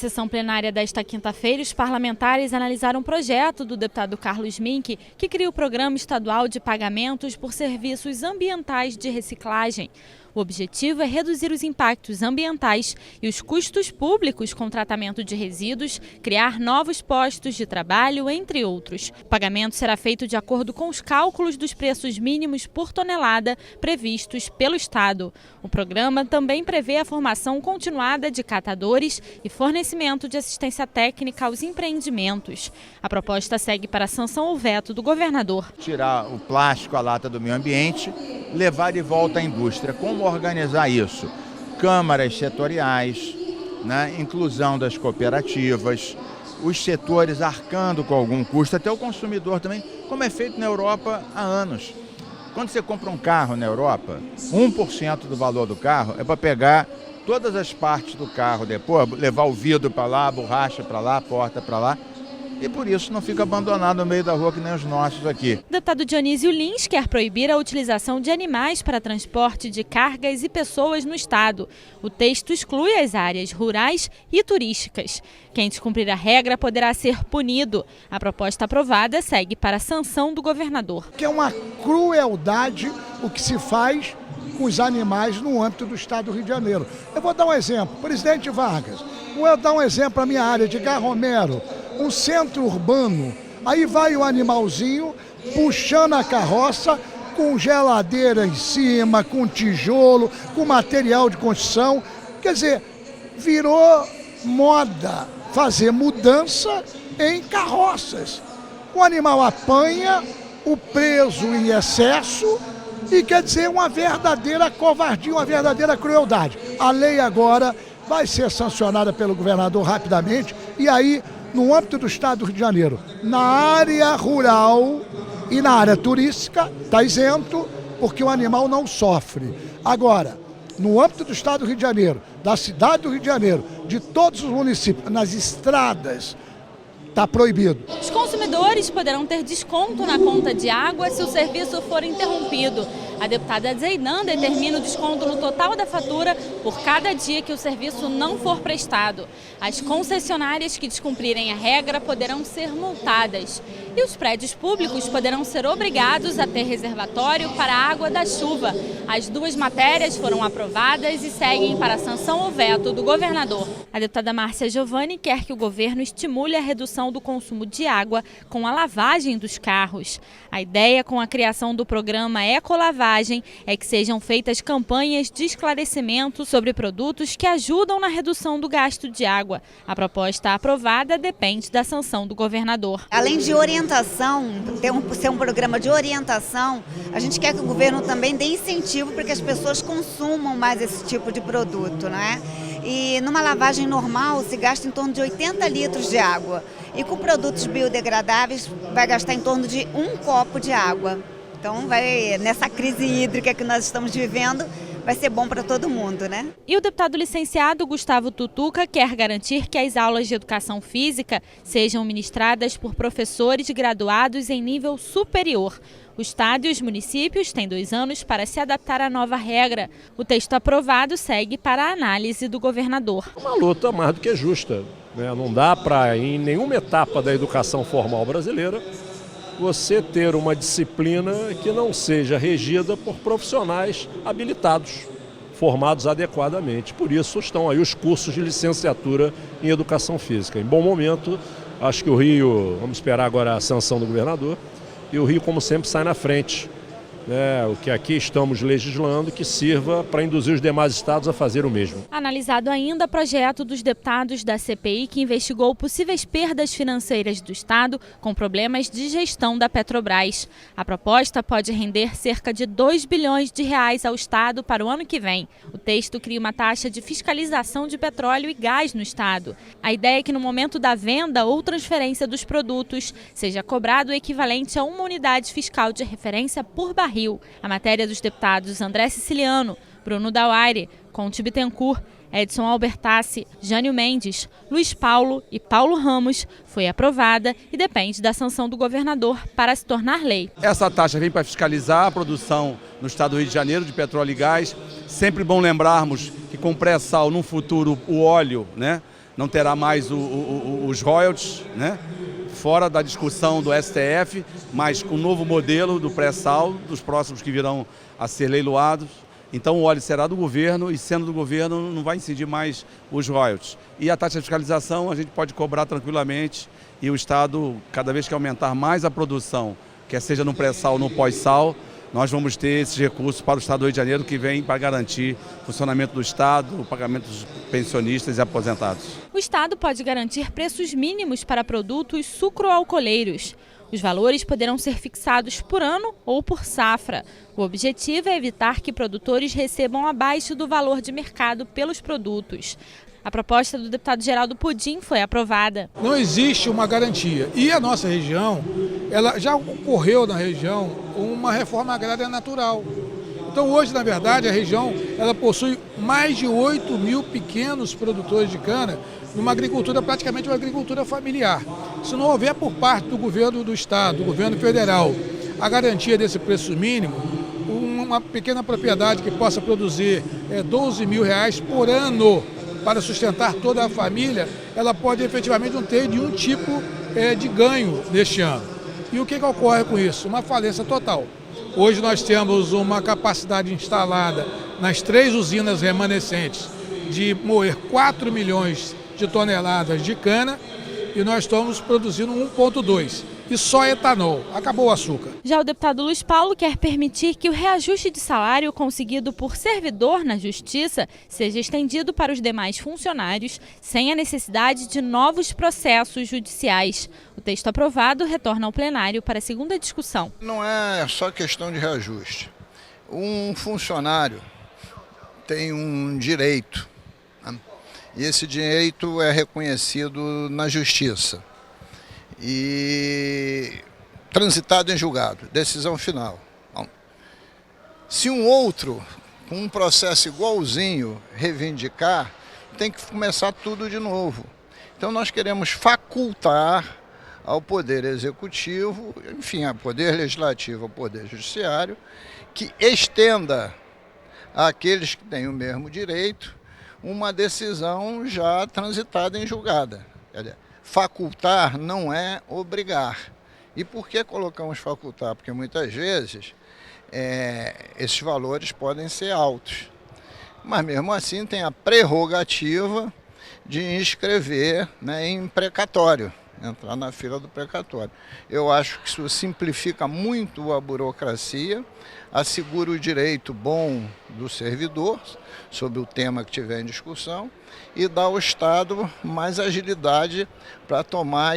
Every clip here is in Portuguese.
Na sessão plenária desta quinta-feira, os parlamentares analisaram um projeto do deputado Carlos Mink, que cria o Programa Estadual de Pagamentos por Serviços Ambientais de Reciclagem. O objetivo é reduzir os impactos ambientais e os custos públicos com tratamento de resíduos, criar novos postos de trabalho, entre outros. O pagamento será feito de acordo com os cálculos dos preços mínimos por tonelada previstos pelo Estado. O programa também prevê a formação continuada de catadores e fornecimento de assistência técnica aos empreendimentos. A proposta segue para a sanção ou veto do governador. Tirar o plástico, a lata do meio ambiente, levar de volta à indústria. Como organizar isso? Câmaras setoriais, né? Inclusão das cooperativas, os setores arcando com algum custo, até o consumidor também, como é feito na Europa há anos. Quando você compra um carro na Europa, 1% do valor do carro é para pegar todas as partes do carro depois, levar o vidro para lá, a borracha para lá, a porta para lá. E por isso não fica abandonado no meio da rua que nem os nossos aqui. O deputado Dionísio Lins quer proibir a utilização de animais para transporte de cargas e pessoas no estado. O texto exclui as áreas rurais e turísticas. Quem descumprir a regra poderá ser punido. A proposta aprovada segue para a sanção do governador. Que é uma crueldade o que se faz com os animais no âmbito do estado do Rio de Janeiro. Eu vou dar um exemplo. Presidente Vargas, vou dar um exemplo para a minha área de Garromero. Um centro urbano, aí vai o animalzinho puxando a carroça com geladeira em cima, com tijolo, com material de construção. Quer dizer, virou moda fazer mudança em carroças. O animal apanha, o preso em excesso e quer dizer uma verdadeira covardia, uma verdadeira crueldade. A lei agora vai ser sancionada pelo governador rapidamente e aí no âmbito do estado do Rio de Janeiro, na área rural e na área turística, está isento, porque o animal não sofre. Agora, no âmbito do estado do Rio de Janeiro, da cidade do Rio de Janeiro, de todos os municípios, nas estradas, está proibido. Os consumidores poderão ter desconto na conta de água se o serviço for interrompido. A deputada Zeidan determina o desconto no total da fatura por cada dia que o serviço não for prestado. As concessionárias que descumprirem a regra poderão ser multadas. E os prédios públicos poderão ser obrigados a ter reservatório para a água da chuva. As duas matérias foram aprovadas e seguem para a sanção ou veto do governador. A deputada Márcia Giovanni quer que o governo estimule a redução do consumo de água com a lavagem dos carros. A ideia com a criação do programa Ecolavagem é que sejam feitas campanhas de esclarecimento sobre produtos que ajudam na redução do gasto de água. A proposta aprovada depende da sanção do governador. Além de orientação, ser um programa de orientação, a gente quer que o governo também dê incentivo para que as pessoas consumam mais esse tipo de produto, né? E numa lavagem normal se gasta em torno de 80 litros de água. E com produtos biodegradáveis vai gastar em torno de 1 copo de água. Então nessa crise hídrica que nós estamos vivendo, vai ser bom para todo mundo, né? E o deputado licenciado Gustavo Tutuca quer garantir que as aulas de educação física sejam ministradas por professores graduados em nível superior. O estado e os municípios têm 2 anos para se adaptar à nova regra. O texto aprovado segue para a análise do governador. Uma luta mais do que justa, né? Não dá para, em nenhuma etapa da educação formal brasileira, você ter uma disciplina que não seja regida por profissionais habilitados, formados adequadamente. Por isso estão aí os cursos de licenciatura em educação física. Em bom momento, acho que o Rio, vamos esperar agora a sanção do governador, e o Rio, como sempre, sai na frente. O que aqui estamos legislando que sirva para induzir os demais estados a fazer o mesmo. Analisado ainda projeto dos deputados da CPI que investigou possíveis perdas financeiras do estado com problemas de gestão da Petrobras. A proposta pode render cerca de 2 bilhões de reais ao estado para o ano que vem. O texto cria uma taxa de fiscalização de petróleo e gás no estado. A ideia é que no momento da venda ou transferência dos produtos seja cobrado o equivalente a uma unidade fiscal de referência por barril. A matéria dos deputados André Siciliano, Bruno Dauaire, Conte Bittencourt, Edson Albertassi, Jânio Mendes, Luiz Paulo e Paulo Ramos foi aprovada e depende da sanção do governador para se tornar lei. Essa taxa vem para fiscalizar a produção no estado do Rio de Janeiro de petróleo e gás. Sempre bom lembrarmos que com pré-sal, no futuro, o óleo, né, não terá mais os royalties, né? Fora da discussão do STF, mas com o novo modelo do pré-sal, dos próximos que virão a ser leiloados. Então o óleo será do governo e, sendo do governo, não vai incidir mais os royalties. E a taxa de fiscalização a gente pode cobrar tranquilamente e o Estado, cada vez que aumentar mais a produção, quer seja no pré-sal ou no pós-sal, nós vamos ter esses recursos para o Estado do Rio de Janeiro que vem para garantir o funcionamento do Estado, o pagamento dos pensionistas e aposentados. O Estado pode garantir preços mínimos para produtos sucroalcooleiros. Os valores poderão ser fixados por ano ou por safra. O objetivo é evitar que produtores recebam abaixo do valor de mercado pelos produtos. A proposta do deputado Geraldo Pudim foi aprovada. Não existe uma garantia. E a nossa região, ela já ocorreu na região uma reforma agrária natural. Então hoje, na verdade, a região ela possui mais de 8 mil pequenos produtores de cana numa agricultura, praticamente uma agricultura familiar. Se não houver por parte do governo do Estado, do governo federal, a garantia desse preço mínimo, uma pequena propriedade que possa produzir R$12 mil por ano para sustentar toda a família, ela pode efetivamente não ter nenhum tipo de ganho neste ano. E o que ocorre com isso? Uma falência total. Hoje nós temos uma capacidade instalada nas 3 usinas remanescentes de moer 4 milhões de toneladas de cana e nós estamos produzindo 1,2. E só etanol. Acabou o açúcar. Já o deputado Luiz Paulo quer permitir que o reajuste de salário conseguido por servidor na Justiça seja estendido para os demais funcionários, sem a necessidade de novos processos judiciais. O texto aprovado retorna ao plenário para a segunda discussão. Não é só questão de reajuste. Um funcionário tem um direito, né? E esse direito é reconhecido na Justiça e transitado em julgado, decisão final. Bom, se um outro, com um processo igualzinho, reivindicar, tem que começar tudo de novo. Então nós queremos facultar ao Poder Executivo, enfim, ao Poder Legislativo, ao Poder Judiciário, que estenda àqueles que têm o mesmo direito uma decisão já transitada em julgada. Facultar não é obrigar. E por que colocamos facultar? Porque muitas vezes esses valores podem ser altos. Mas mesmo assim tem a prerrogativa de inscrever, né, em precatório, entrar na fila do precatório. Eu acho que isso simplifica muito a burocracia, assegura o direito bom do servidor sobre o tema que tiver em discussão e dá ao Estado mais agilidade para tomar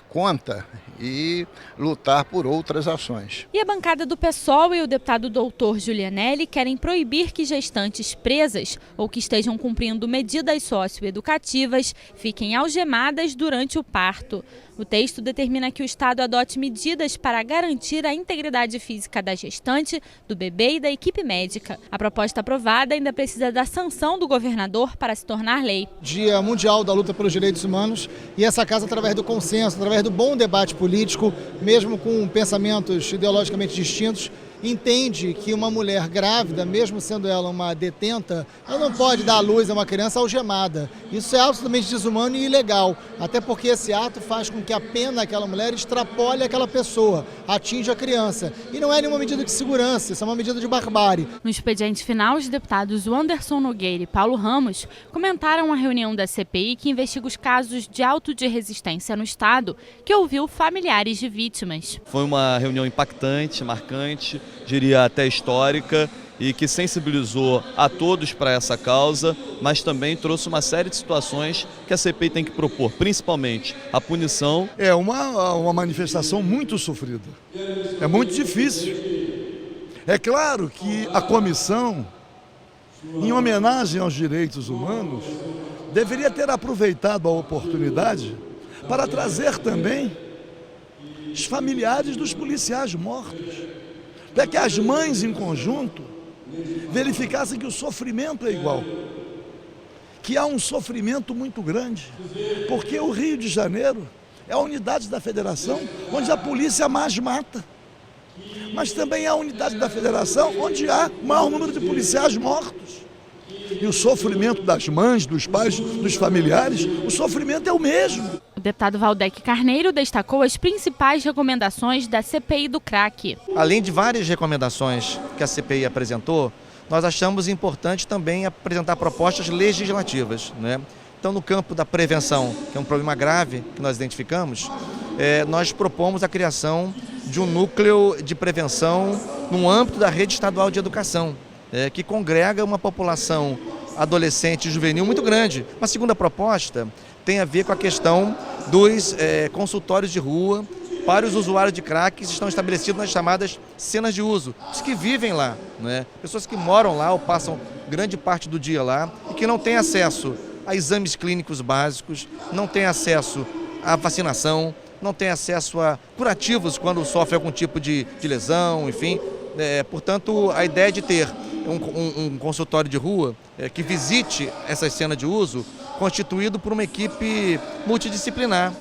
conta e lutar por outras ações. E a bancada do PSOL e o deputado doutor Giulianelli querem proibir que gestantes presas ou que estejam cumprindo medidas socioeducativas fiquem algemadas durante o parto. O texto determina que o Estado adote medidas para garantir a integridade física da gestante, do bebê e da equipe médica. A proposta aprovada ainda precisa da sanção do governador para se tornar lei. Dia Mundial da Luta pelos Direitos Humanos e essa casa, através do consenso, através do bom debate político, mesmo com pensamentos ideologicamente distintos, entende que uma mulher grávida, mesmo sendo ela uma detenta, ela não pode dar à luz a uma criança algemada. Isso é absolutamente desumano e ilegal, até porque esse ato faz com que a pena daquela mulher extrapole aquela pessoa, atinja a criança. E não é nenhuma medida de segurança, isso é uma medida de barbárie. No expediente final, os deputados Anderson Nogueira e Paulo Ramos comentaram a reunião da CPI que investiga os casos de auto de resistência no Estado, que ouviu familiares de vítimas. Foi uma reunião impactante, marcante, diria até histórica, e que sensibilizou a todos para essa causa, mas também trouxe uma série de situações que a CPI tem que propor, principalmente a punição. É uma manifestação muito sofrida, é muito difícil. É claro que a comissão, em homenagem aos direitos humanos, deveria ter aproveitado a oportunidade para trazer também os familiares dos policiais mortos, para que as mães em conjunto verificassem que o sofrimento é igual, que há um sofrimento muito grande, porque o Rio de Janeiro é a unidade da federação onde a polícia mais mata, mas também é a unidade da federação onde há o maior número de policiais mortos. e o sofrimento das mães, dos pais, dos familiares, o sofrimento é o mesmo. O deputado Valdec Carneiro destacou as principais recomendações da CPI do crack. Além de várias recomendações que a CPI apresentou, nós achamos importante também apresentar propostas legislativas, né? Então, no campo da prevenção, que é um problema grave que nós identificamos, nós propomos a criação de um núcleo de prevenção no âmbito da rede estadual de educação, que congrega uma população adolescente e juvenil muito grande. Uma segunda proposta tem a ver com a questão dos consultórios de rua para os usuários de crack que estão estabelecidos nas chamadas cenas de uso, os que vivem lá, né? Pessoas que moram lá ou passam grande parte do dia lá e que não têm acesso a exames clínicos básicos, não têm acesso à vacinação, não têm acesso a curativos quando sofre algum tipo de lesão, enfim. Portanto, a ideia de ter um consultório de rua que visite essas cenas de uso, constituído por uma equipe multidisciplinar.